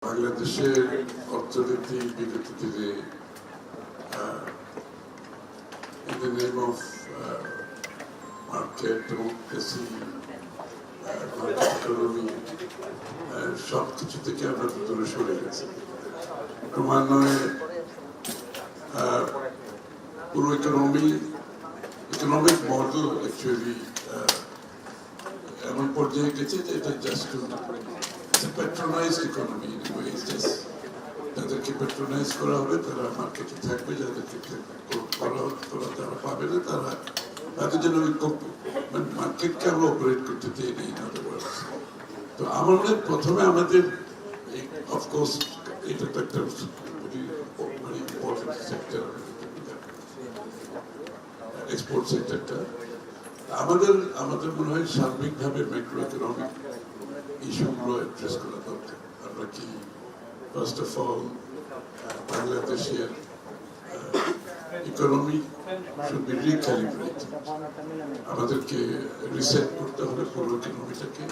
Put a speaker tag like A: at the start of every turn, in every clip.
A: বাংলাদেশের অর্থনীতি বিগত দিনে in the name of market democracy, market economy, সব কিছু থেকে আমরা দূরে সরে গেছি। ক্রমান্বয়ে পুরো ইকোনমিক মডেল অ্যাকচুয়ালি এমন পর্যায়ে গেছে যে এটা জাস্ট প্যাট্রোনাইজড ইকোনমি তাদেরকে প্যাট্রোনাইজ করা হবে, তারা মার্কেটে থাকবে, যাদেরকে তারা পাবে না তারা তাদের জন্য মার্কেটকে আমরা অপারেট করতে দিই নেই। তো আমার মনে প্রথমে আমাদের অফকোর্স এটা তো একটা মানে ইম্পর্টেন্ট সেক্টর, এক্সপোর্ট সেক্টরটা আমাদের মনে হয় সার্বিকভাবে ম্যাক্রো ইকোনমিক ইস্যুগুলো অ্যাড্রেস করা দরকার। আমরা কি ফার্স্ট অফ অল বাংলাদেশের ইকোনমি শুড বি রিক্যালিব্রেটেড, আমাদেরকে রিসেট করতে হবে পুরো ইকোনমিটাকে।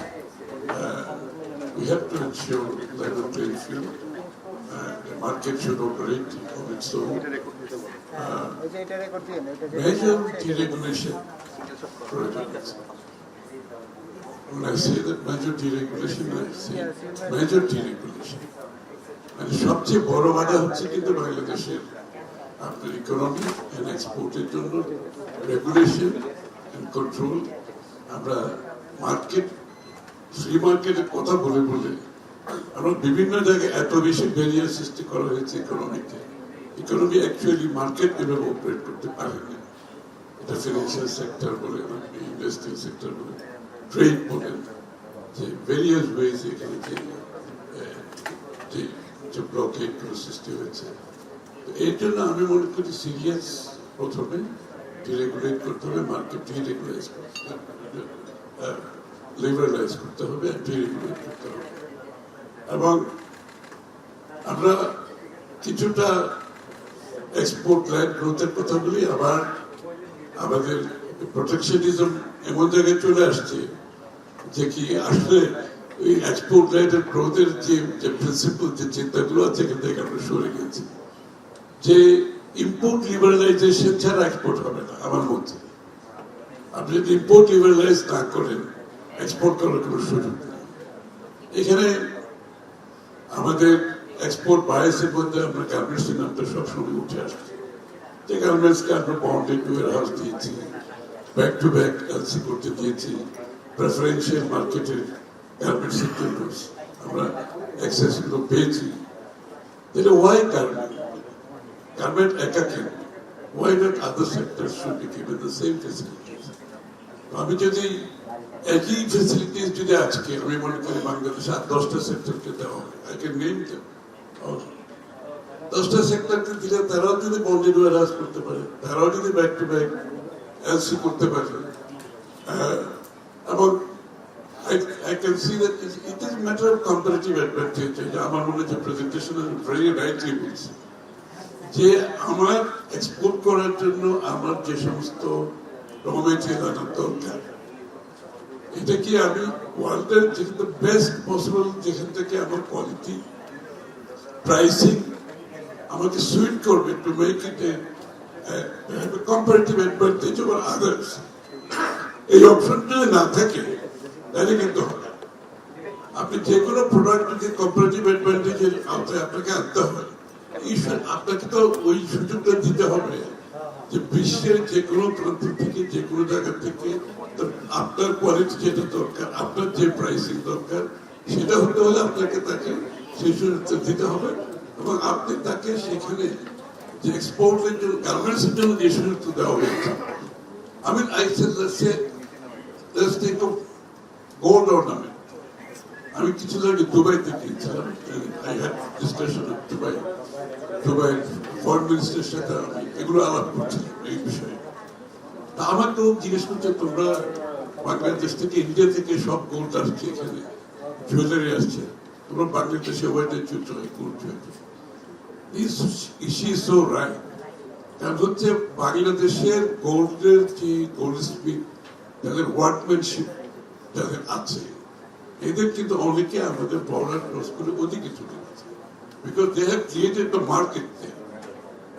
A: We have to ensure level playing field. The market should operate on its own. Major deregulation projects. When I say that major deregulation, I say major deregulation. মানে সবচেয়ে বড় বাধা হচ্ছে কিন্তু বাংলাদেশের আপনার ইকোনমি এন্ড এক্সপোর্টের জন্য রেগুলেশন এন্ড কন্ট্রোল। আমরা মার্কেট ফ্রি মার্কেটের কথা বলে আমরা বিভিন্ন জায়গায় এত বেশি ব্যারিয়ার সৃষ্টি করা হয়েছে ইকোনমিতে। ইকোনমি অ্যাকচুয়ালি মার্কেট এভাবে অপারেট করতে পারে না। এটা ফিনান্সিয়াল সেক্টর বলে, ইন্ডাস্ট্রিয়াল সেক্টর বলে, ট্রেড বলেন, যে ভেরিয়াস ওয়েজ এখানে যে ব্লকেট সৃষ্টি হয়েছে। এর জন্য আমি মনে করি সিরিয়াস প্রথমে ডিরেগুলেট করতে হবে, মার্কেট ডিরেগুলাইজ করতে হবে, লিবারালাইজ করতে হবে, ডিরেগুলেট করতে হবে। এবং আমরা কিছুটা এক্সপোর্ট লাইন গ্রোথের কথা বলি, আবার আমাদের প্রোটেকশনিজম এমন জায়গায় চলে আসছে যে কি আসলে ওই এক্সপোর্ট লাইনের গ্রোথের যে প্রিন্সিপাল যে চিন্তাগুলো আছে এখান থেকে আমরা সরে গেছি, যে ইম্পোর্ট লিবারালাইজেশন ছাড়া এক্সপোর্ট হবে না। আমার মধ্যে আপনি যদি ইম্পোর্ট লিবারালাইজ না করেন এক্সপোর্ট করার কোনো সুযোগ নেই। এখানে আমাদের এক্সপোর্ট বায়াসের মধ্যে আমরা গার্মেন্টসের নামটা সবসময় উঠে আসছে, যে গার্মেন্টসকে আমরা বন্ডেড ওয়ার হাউস দিয়েছি, ব্যাক টু ব্যাক এলসি করতে দিয়েছি, প্রেফারেন্সিয়াল মার্কেটের গার্মেন্টসের জন্য আমরা অ্যাক্সেস গুলো পেয়েছি। তাহলে ওয়াই গার্মেন্ট একা কেন, why not other sector should be given the same facilities? আমি যদি একই ফেসিলিটিস যদি আজকে আমি মনে করি বাংলাদেশে 10টা সেক্টরকে দেওয়া হয়, আই ক্যান নেম দেম, 10টা সেক্টরকে দিলে তারাও যদি বন্ডেড ওয়ার হাউস করতে পারে, তারাও যদি ব্যাক টু ব্যাক এলসি করতে পারে, এবং I can see that it is a matter of comparative advantage. আমার মনে হয় প্রেজেন্টেশন very rightly বলছে যে আমার এক্সপোর্ট করার জন্য আমার যে সমস্ত র মেটেরিয়াল আনার দরকার, এটা কি আমি ওয়ার্ল্ডের যেটা বেস্ট পসিবল, যেখান থেকে আমার কোয়ালিটি প্রাইসিং আমাকে সুইট করবে to make it A comparative advantage over others. এই অপশনটা না থাকে তাহলে কিন্তু হবে। আপনি যে কোনো প্রোডাক্ট যদি কম্পারেটিভ অ্যাডভান্টেজের আওতায় আপনাকে আনতে হয়, আপনাকে তো ওই সুযোগটা দিতে হবে যে বিশ্বের যে কোনো প্রান্ত থেকে, যে কোনো জায়গা থেকে আপনার কোয়ালিটি যেটা দরকার, আপনার যে প্রাইসিং দরকার, সেটা হতে হলে আপনাকে তাকে সেই সুযোগটা দিতে হবে। এবং আপনি তাকে সেখানে যে এক্সপোর্টের জন্য, গার্মেন্টসের জন্য যে সুযোগটা দেওয়া হয়েছে, আমি গোল্ড অর্নামেন্ট আমি কিছু আগে দুবাইতে গিয়েছিলাম, দুবাই ফরেন মিনিস্টারের সাথে আমি এগুলো আলাপ করছিলাম এই বিষয়ে। তা আমাকে জিজ্ঞেস করছে, তোমরা বাংলাদেশ থেকে, ইন্ডিয়া থেকে সব গোল্ড আসছে, এখানে জুয়েলারি আসছে, তোমরা বাংলাদেশে ওয়াইডে চুট হয় গোল্ড জুয়েলারি। কারণ হচ্ছে বাংলাদেশের গোল্ডের যে গোল্ড স্মিথ, তাদের ওয়ার্কম্যানশিপ যাদের আছে, এদের কিন্তু অনেকে আমাদের বর্ডার ক্রস করে ওদিকে চলে গেছে, because they have created the market.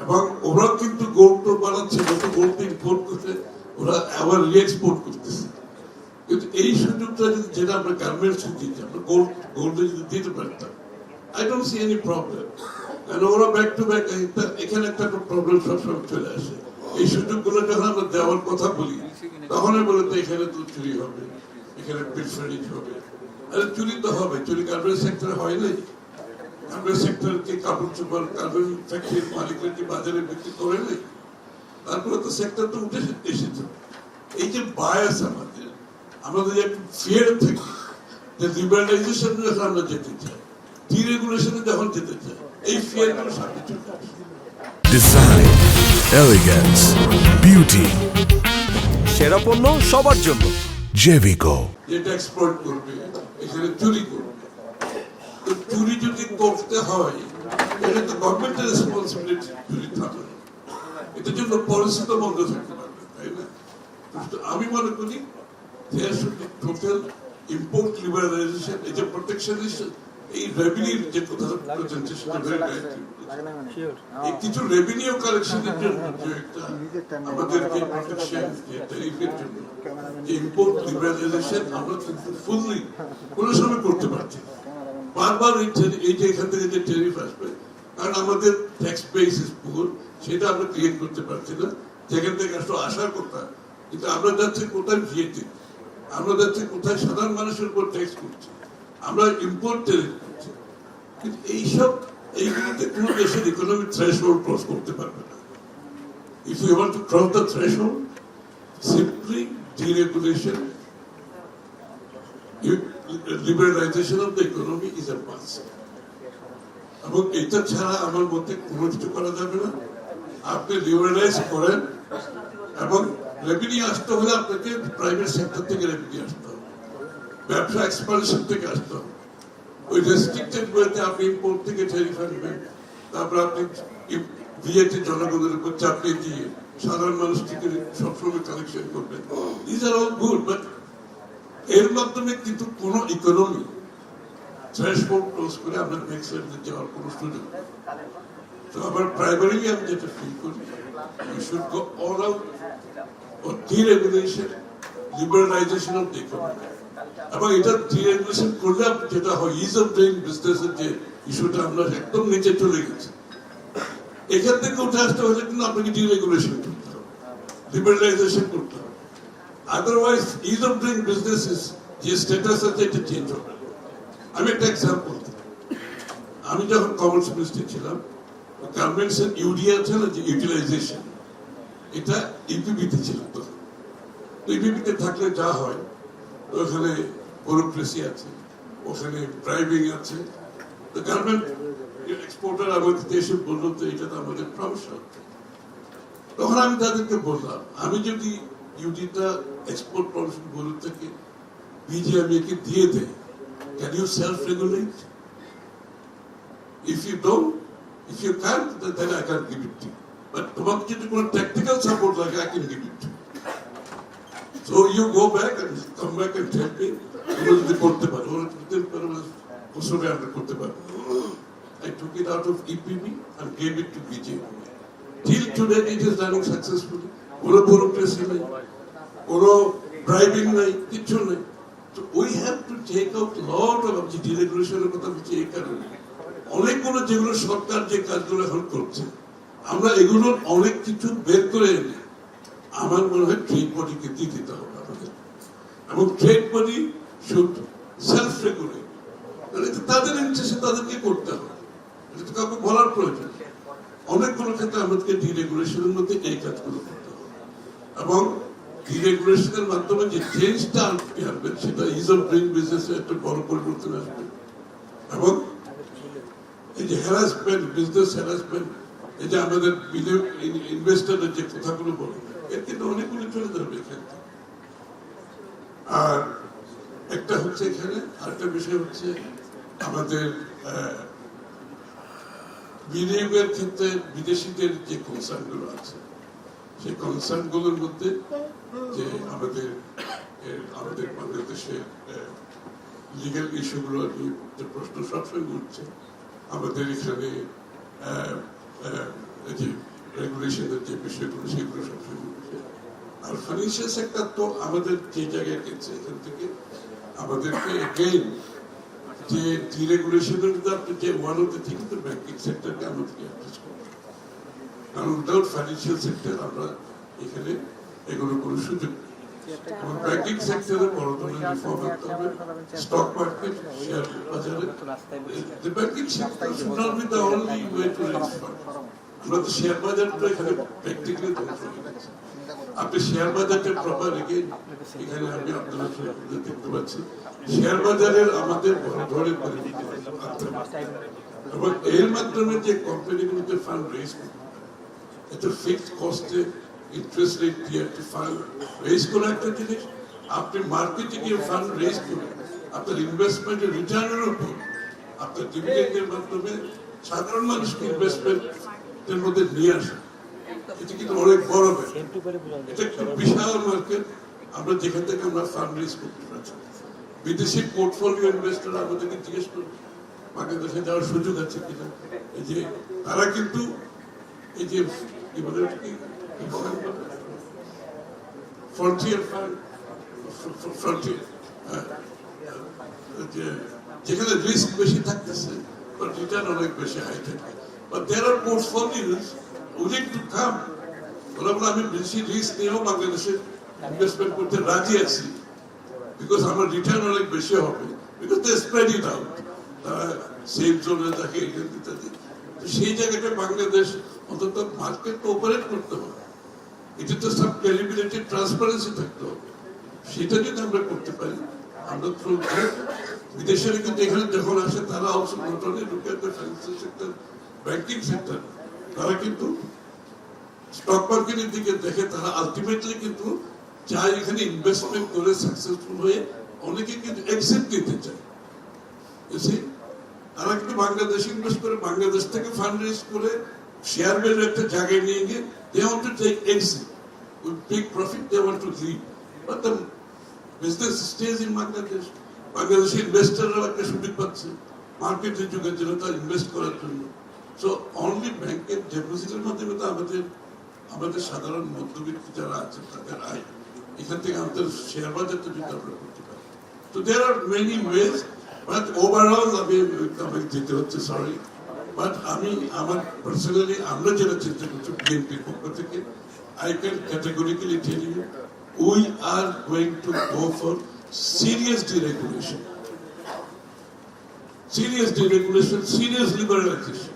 A: এবং ওরা কিন্তু গোল্ড বানাচ্ছে, গোল্ড ইম্পোর্ট করতে, ওরা আবার রিএক্সপোর্ট করতেছে। কিন্তু এই সুযোগটা যদি যেটা আমরা গার্মেন্টস দিচ্ছি, আমরা গোল্ডে যদি দিতে পারতাম, I don't C any problem. কারণ ওরা ব্যাক টু ব্যাক এখানে একটা প্রবলেম সবসময় চলে আসে। এই সুযোগগুলো যখন আমরা দেওয়ার কথা বলি, তখন বলে তো এখানে তো চুরি হবে, এখানে পিলফারিজ হবে। আরে চুরি তো হবে, চুরি গার্মেন্টস সেক্টরে হয় নাই? গার্মেন্টস সেক্টরকে কাপড় চোপড় গার্মেন্ট ফ্যাক্টরির মালিকরা কি বাজারে বিক্রি করে নাই? তারপরে তো সেক্টর তো উঠে এসেছে। এই যে বায়াস আমাদের যে একটু ফিয়ার থেকে যে লিবারালাইজেশন যখন আমরা যেতে চাই, ডিরেগুলেশনে যখন যেতে চাই, এই ফিয়ার গুলো সামনে চলে আসে।
B: ডিজাইন, এলিগেন্স, বিউটি, সেরা পণ্য সবার জন্য জেভিকো।
A: যেটা এক্সপ্লয়েট করবে, এখানে চুরি করবে, তো চুরি যদি করতে হয়, এটা তো গভর্নমেন্টের রেসপন্সিবিলিটি চুরি থাকবে। এটার জন্য পলিসি তো বন্ধ থাকতে পারবে, তাই না? আমি মনে করি টোটাল ইম্পোর্ট লিবারালাইজেশন, এই যে প্রোটেকশনিস্ট, এই রেভিনিউর যে কথা প্রেজেন্টেশন, কিছু রেভিনিউ কালেকশনের জন্য যে একটা আমাদের যে প্রোটেকশন, যে ট্যারিফের জন্য যে ইম্পোর্ট লিবারালাইজেশন, আমরা কিন্তু ফুললি কোনো সময় করতে পারছি। বারবার এই যে এখান থেকে যে ট্যারিফ আসবে, কারণ আমাদের ট্যাক্স বেস ইজ পুয়ার, সেটা আমরা ক্রিয়েট করতে পারছি না। যেখান থেকে আসলে আশার কথা, কিন্তু আমরা যাচ্ছি কোথায় ভিএটি, আমরা যাচ্ছি কোথায় সাধারণ মানুষের উপর ট্যাক্স করছি, আমরা ইম্পোর্ট ট্যারিফ করছি। কিন্তু এইগুলোতে কোনো দেশের ইকোনমিক থ্রেশহোল্ড ক্রস করতে পারবে না। If you want to cross the threshold, simply deregulation, liberalisation of the economy is a must. এবং এটা ছাড়া আমার মধ্যে কোনো কিছু করা যাবে না। আপনি লিবারালাইজ করেন, এবং রেভিনিউ আসতে হলে আপনাকে প্রাইভেট সেক্টর থেকে রেভিনিউ আসতে হবে, ব্যবসা এক্সপানশন থেকে আসতে হবে। ওই রেস্ট্রিক্টেড ওয়েতে আপনি ইম্পোর্ট থেকে ট্যারিফ আনবেন, তারপর আপনি ভিএটি জনগণের উপর চাপিয়ে দিয়ে সাধারণ মানুষ থেকে সবসময় কালেকশন করবেন। This are all good, but এর মাধ্যমে কিন্তু কোন ইকোনমি থ্রেশহোল্ড ক্রস করে আমরা নেক্সট লেভেলে যাওয়ার কোনো সুযোগ নেই। তো আমার প্রাইমারিলি আমি যেটা ফিল করি, we should go all out for deregulation, liberalization of the economy. এবং এটা ডিরেগুলেশন করলে যেটা হয়, ইজ অফ ডুইং বিজনেস এর যে ইস্যুটা আমরা একদম নিচে চলে গেছি, এখান থেকে উঠে আসতে হলে কিন্তু আপনাকে ডিরেগুলেশন করতে হবে, লিবারালাইজেশন করতে হবে। Otherwise is of doing business যে স্ট্যাটাস আছে এটা চেঞ্জ হবে। আমি একটা এক্সাম্পল দিই। আমি যখন কমার্স মিনিস্টার ছিলাম, গার্মেন্টস এর ইউরিয়া আছে না, যে ইউটিলাইজেশন, এটা ইপিবিতে ছিল। তো ইপিবিতে থাকলে যা হয়, ওখানে ব্যুরোক্রেসি আছে, ওখানে ড্রাইভিং আছে। তো গার্মেন্ট এক্সপোর্টার আমাদের দেশে বললো, তো এটা তো আমাদের সমস্যা হচ্ছে। তখন আমি তাদেরকে বললাম, আমি যদি ইউটিটা এক্সপোর্ট প্রমোশন ব্যুরো থেকে বিজিএমএ-কে দিয়ে দেয়, can you self-regulate? If you don't, if you can't, then I can't give it to you. But তোমাকে যদি কোনো technical support লাগে, I can give it to you. So you go back and come back and tell me, ওরা যদি করতে পারে, ওরা বছরে আমরা করতে পারবো। I took it out of EPB and gave it to BJP. Till today it is running successfully. কোনো ব্যুরোক্রেসি নাই, কোনো ড্রাইভিং নাই, কিছু নাই। So we have to take out lot of the deregulationের কথা বলছি এই কারণে, অনেকগুলো যেগুলো সরকার যে কাজগুলো এখন করছে, আমরা এগুলোর অনেক কিছু বের করে এনে আমার মনে হয় ট্রেড বডিকে দিয়ে দিতে হবে আমাদের। এবং trade body should self regulate, তাদের ইন্টারেস্টে তাদেরকে করতে হবে, এটা তো কাউকে বলার প্রয়োজন। অনেকগুলো ক্ষেত্রে আমাদেরকে ডিরেগুলেশনের মধ্যে এই কাজগুলো করতে হবে, এবং ডিরেগুলেশনের মাধ্যমে যে চেঞ্জটা আসবে, সেটা ইজ অফ ডুইং বিজনেসে একটা বড় পরিবর্তন আসবে। এবং এই যে হ্যারাসমেন্ট, বিজনেস হ্যারাসমেন্ট, এই যে আমাদের ইনভেস্টরের যে কথাগুলো বলে, এর কিন্তু অনেকগুলো চলে যাবে এখান থেকে। আর একটা হচ্ছে এখানে আরেকটা বিষয় হচ্ছে আমাদের বিনিয়োগের ক্ষেত্রে বিদেশিদের যে কনসার্ন গুলো আছে, সেই কনসার্ন গুলোর মধ্যে যে আমাদের বাংলাদেশের লিগ্যাল ইস্যুগুলো নিয়ে যে প্রশ্ন সবসময় উঠছে আমাদের এখানে যে রেগুলেশনের যে বিষয়গুলো সেগুলো সবসময় উঠছে। আর ফাইন্যান্সিয়াল সেক্টর তো আমাদের যে জায়গায় গেছে এখান থেকে আমাদেরকে এগেইন যে ডিরেগুলেশনের মধ্যে আপনি যে ওয়ান অফ দ্য থিং তো ব্যাংকিং সেক্টরকে আমাদেরকে অ্যাড্রেস করতে হবে, কারণ উইদাউট ফাইন্যান্সিয়াল সেক্টর আমরা এখানে এগুলো কোনো সুযোগ নেই। এবং ব্যাংকিং সেক্টরে বড় ধরনের রিফর্ম আনতে হবে, স্টক মার্কেট, শেয়ার বাজারে। The banking sector should not be the only way to raise funds. আমরা তো শেয়ার বাজারটা এখানে প্র্যাকটিক্যালি ধ্বংস হয়ে গেছে। আপনি শেয়ার বাজারটা প্রপার এখানে আমি আপনাদের দেখতে পাচ্ছি শেয়ার বাজারের আমাদের ধরে এবং এর মাধ্যমে যে কোম্পানিগুলোতে ফান্ড রেজ করতে এত ফিক্সড কস্টে ইন্টারেস্ট রেট দিয়ে একটা ফান্ড রেজ করা একটা জিনিস, আপনি মার্কেটে গিয়ে ফান্ড রেজ করে আপনার ইনভেস্টমেন্টের রিটার্নের উপর আপনার ডিভিডেন্ডের মাধ্যমে সাধারণ মানুষকে ইনভেস্টমেন্টের মধ্যে নিয়ে আসা, এটা কিন্তু অনেক বড় ব্যাপার। এটা একটা বিশাল মার্কেট, আমরা যেখান থেকে আমরা ফান্ড রেজ করতে পারছি। বিদেশি পোর্টফোলিও ইনভেস্টর আমাদেরকে জিজ্ঞেস করবে বাংলাদেশে যাওয়ার সুযোগ আছে কিনা। এই যে তারা কিন্তু এই যে কি বলে ফ্রন্টিয়ার ফান্ড, ফ্রন্টিয়ার যেখানে রিস্ক বেশি থাকতেছে বাট রিটার্ন অনেক বেশি হাই থাকে, but there are portfolios willing to come. ওরা বলে আমি বেশি রিস্ক নিয়েও বাংলাদেশে ইনভেস্টমেন্ট করতে রাজি আছি, বিকজ আমার রিটার্ন অনেক বেশি হবে, because they spread it out, তারা সেফ জোনে থাকে ইত্যাদি। তো সেই জায়গাটা বাংলাদেশ অন্তত মার্কেট কোঅপারেট করতে হবে, এটা তো সব ক্রেডিবিলিটি ট্রান্সপারেন্সি থাকতে হবে। সেটা যদি আমরা করতে পারি, আমরা থ্রু বিদেশের কিন্তু এখানে যখন আসে তারা also not only look at the financial sector, banking sector, তারা কিন্তু স্টক মার্কেটের দিকে দেখে, তারা আলটিমেটলি কিন্তু চায় এখানে ইনভেস্টমেন্ট করে সাকসেসফুল হয়ে অনেকে কিন্তু এক্সিট নিতে চায়। তারা কিন্তু বাংলাদেশ ইনভেস্ট করে বাংলাদেশ থেকে ফান্ড রেজ করে শেয়ার ভ্যালু একটা জায়গায় নিয়ে গিয়ে they want to take exit with big profit, they want to leave, but the business stays in Bangladesh. Bangladeshi ইনভেস্টররা একটা সুযোগ পাচ্ছে মার্কেটের যুগের জন্য তার ইনভেস্ট করার জন্য। সো অনলি ব্যাংকের ডিপোজিটের মাধ্যমে তো আমাদের সাধারণ মধ্যবিত্ত যারা আছে তাদের আয় এখান থেকে আমাদের শেয়ার বাজারটা যদি আমরা করতে পারি। তো there are many ways, but overall আমাকে যেতে হচ্ছে, সরি, বাট আমি আমার পার্সোনালি আমরা যেটা চিন্তা করছি বিএনপির পক্ষ থেকে, I can categorically tell you we are going to go for serious deregulation, serious liberalization.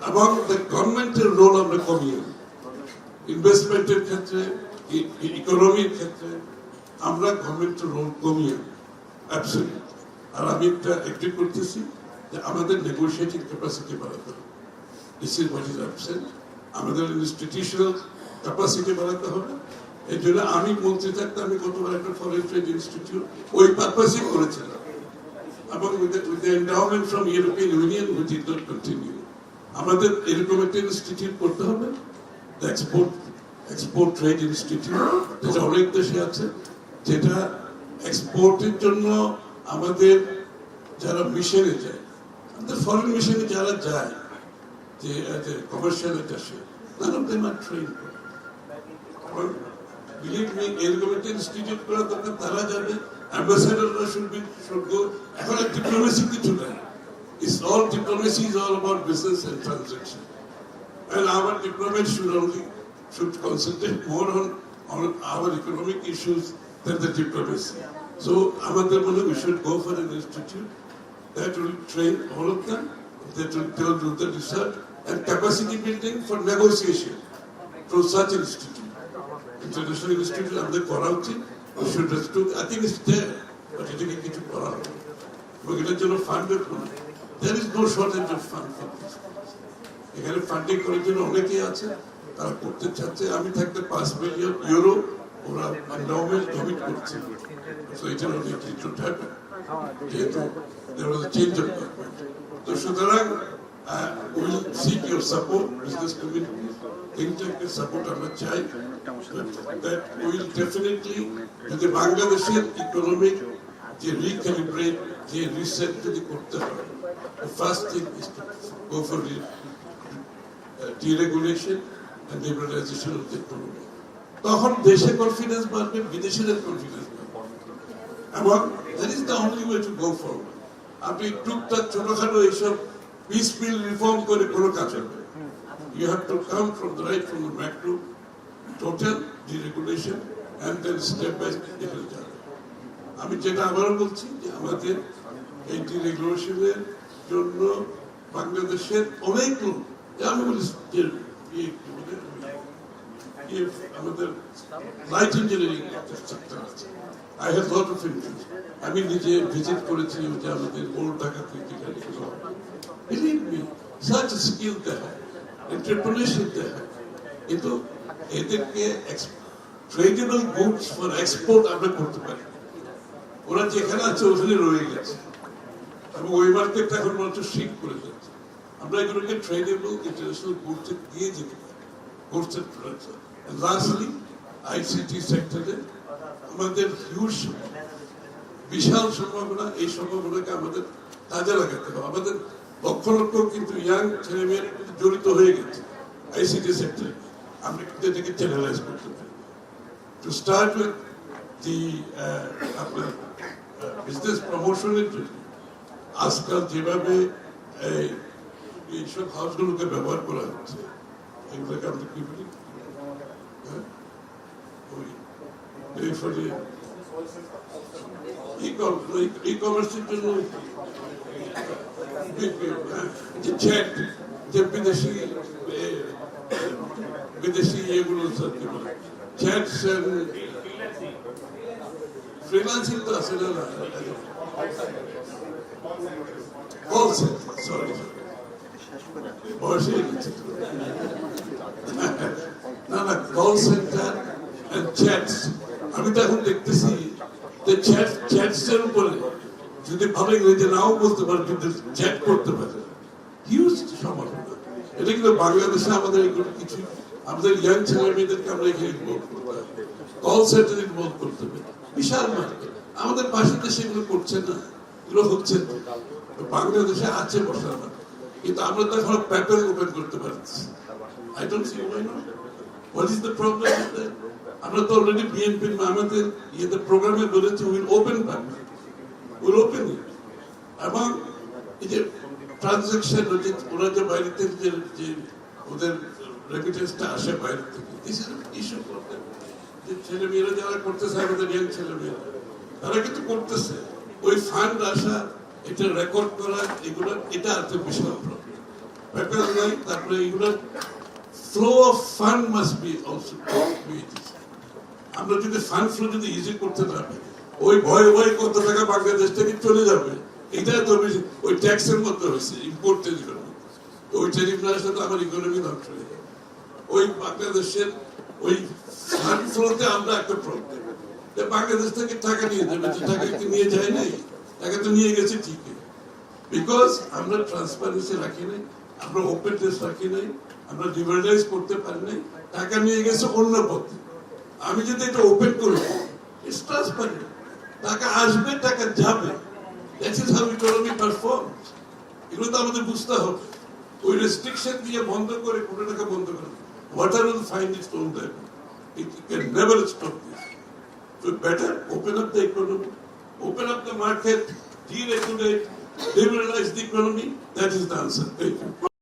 A: Among the গভর্নমেন্টের রোল আমরা কমিয়ে ইনভেস্টমেন্টের ক্ষেত্রে, ইকোনমির ক্ষেত্রে আমরা গভর্নমেন্টের রোল কমিয়ে অ্যাবসলিউটলি। আর আমি একটা এগ্রি করতেছি যে আমাদের নেগোশিয়েটিং ক্যাপাসিটি বাড়াতে হবে। This is what is absent. আমাদের ইনস্টিটিউশনাল ক্যাপাসিটি বাড়াতে হবে। এই জন্য আমি মন্ত্রী থাকতে আমি গতবার একটা ফরেন ট্রেড ইনস্টিটিউট ওই পারপাসই করেছিলাম, এবং with the endowment from European union which did not continue. আমাদের এরকম একটা ইনস্টিটিউট করতে হবে, এক্সপোর্ট ট্রেড ইনস্টিটিউট, যেটা অনেক দেশে আছে, যেটা এক্সপোর্টের জন্য আমাদের যারা মিশনে যায়, আমাদের ফরেন মিশনে যারা যায় যে কমার্শিয়াল দেশে, none of them are trained. Believe me, এরকম একটা ইনস্টিটিউট করা দরকার, তারা যাবে, অ্যাম্বাসেডররা শুড গো। এখন আর ডিপ্লোমেসি কিছু নাই, it's all diplomacy is all about business and transaction, and our diplomat should concentrate more on our economic issues than the diplomacy. So আমাদের মনে we should go for an institute that will train all of them, that will do the research and capacity building for negotiation through such institute. International institute আমাদের করা উচিত, we should restrict, I think it's there, but এটাকে কিছু করা হবে এবং এটার জন্য ফান্ডের there is no shortage of fund for this. এখানে ফান্ডিং করার জন্য অনেকেই আছে, তারা করতে চাচ্ছে। আমি থাকতে 5 বিলিয়ন ইউরো ওরা এন্ডাওমেন্ট কমিট করছে, so এটা অনেক কিছু থাকে যেহেতু there was a change of government. তো সুতরাং we'll seek your support, business community, think tank support আমরা চাই, that will definitely যদি বাংলাদেশের ইকোনমিক যে রিক্যালিব্রেট, যে রিসেট যদি করতে হয়, first thing is to go for deregulation and liberalisation of the economy. তখন দেশে কনফিডেন্স বাড়বে, বিদেশিদের কনফিডেন্স বাড়বে, এবং that is the only way to go forward. আপনি টুকটাক ছোটখাটো এইসব পিসফুল রিফর্ম করে কোনো কাজ হবে। You have to come from the right from the macro, total deregulation, and then step by step এখানে যাবে। আমি যেটা আবারও বলছি যে আমাদের এই ডিরেগুলেশনের জন্য বাংলাদেশের অনেক লোক, আমি বলি যে আমাদের লাইট ইঞ্জিনিয়ারিং সেক্টর আছে, I have lot of interest. আমি নিজে ভিজিট করেছি যে আমাদের ওল্ড ঢাকাতে যেখানে বিলিভ মি সাচ স্কিল দেয়, এন্টারপ্রেনারশিপ দেয়, কিন্তু এদেরকে ট্রেডেবল গুডস ফর এক্সপোর্ট আমরা করতে পারি। ওরা যেখানে আছে ওখানে রয়ে গেছে এবং ওই মার্কেটটা এখন মানুষ শিফট করে যাচ্ছে। আমরা এগুলোকে ট্রেডেবল ইন্টারন্যাশনাল গুডস দিয়ে যেতে পারি, goods and products. Lastly ICT সেক্টরে আমাদের হিউজ বিশাল সম্ভাবনা, এই সম্ভাবনাকে আমাদের কাজে লাগাতে হবে। আমাদের লক্ষ লক্ষ কিন্তু ইয়াং ছেলে মেয়েরা কিন্তু জড়িত হয়ে গেছে আইসিটি সেক্টরে, আমরা কিন্তু এটাকে চ্যানেলাইজ করতে পারি। টু স্টার্ট উইথ দি আপনার বিজনেস প্রমোশনের জন্য আজকাল যেভাবে এইসব হাউসগুলোকে ব্যবহার করা হচ্ছে, এগুলোকে আমরা কি বলি, ই-কমার্সের জন্য যে চ্যাট, যে বিদেশি এগুলো চ্যাট ফ্রিল্যান্সিং তো আছে না, কল সেন্টার, সরি বয়স হয়ে গেছে, না না, কল সেন্টার এন্ড চ্যাটস। আমি তো এখন দেখতেছি যে চ্যাটস এর উপরে যদি ভালো ইংরেজি নাও বলতে পারে কিন্তু চ্যাট করতে পারে, হিউজ সম্ভাবনা। এটা কিন্তু বাংলাদেশে আমাদের এগুলো কিছু, আমাদের ইয়াং ছেলে মেয়েদেরকে আমরা এখানে ইনভলভ করতে হবে, কল সেন্টার ইনভলভ করতে হবে, বিশাল মার্কেট। আমাদের পাশের দেশে এগুলো করছে না, এগুলো হচ্ছে না। বাংলাদেশে আছে বসার মার্কেট, কিন্তু আমরা তো এখন প্যাপেল ওপেন করতে পারছি। I don't see why not, what is the problem with that? আমরা তো অলরেডি বিএনপির আমাদের ইয়েতে প্রোগ্রামে বলেছি will open PayPal, will open it. এবং এই যে ট্রানজাকশন, ওরা যে বাইরে থেকে যে ওদের রেমিটেন্সটা আসে বাইরে থেকে, ইস্যু করতে যে ছেলে মেয়েরা যারা করতেছে, আমাদের ইয়াং ছেলে মেয়েরা তারা কিন্তু করতেছে, ওই ফান্ড আসা, এটা রেকর্ড করা, এগুলো এটা একটা বিশাল প্রবলেম। ব্যাপার নাই। তারপরে এগুলো flow of fund must be also. আমরা যদি ফান্ড ফ্লো যদি ইজি করতে পারি, ওই ভয়ে ভয়ে কত টাকা বাংলাদেশ থেকে চলে যাবে, এটা তো বেশি ওই ট্যাক্সের মধ্যে হয়েছে, ইম্পোর্টের জন্য। ওই ট্যারিফ না আসলে তো আমার ইকোনমি ধ্বংস হয়ে যাবে। ওই বাংলাদেশের ওই ফান্ড ফ্লোতে আমরা একটা প্রবলেম, বাংলাদেশ থেকে টাকা নিয়ে যাবে, টাকা কি নিয়ে যায় নাই, টাকা তো নিয়ে গেছে ঠিকই, বিকজ আমরা ট্রান্সপারেন্সি রাখি নাই, আমরা ওপেননেস রাখি নাই, আমরা লিবারালাইজ করতে পারি নাই, টাকা নিয়ে গেছে অন্য পথে। আমি যদি এটা ওপেন করি, ইটস ট্রান্সপারেন্ট, টাকা আসবে, টাকা যাবে, that is how economy performs. এগুলো তো আমাদের বুঝতে হবে। ওই রেস্ট্রিকশন দিয়ে বন্ধ করে কোটি টাকা বন্ধ করে, whatever will find its own there, it can never stop this. So better open up the economy, open up the market, deregulate, liberalize the economy. That is the answer. Thank you.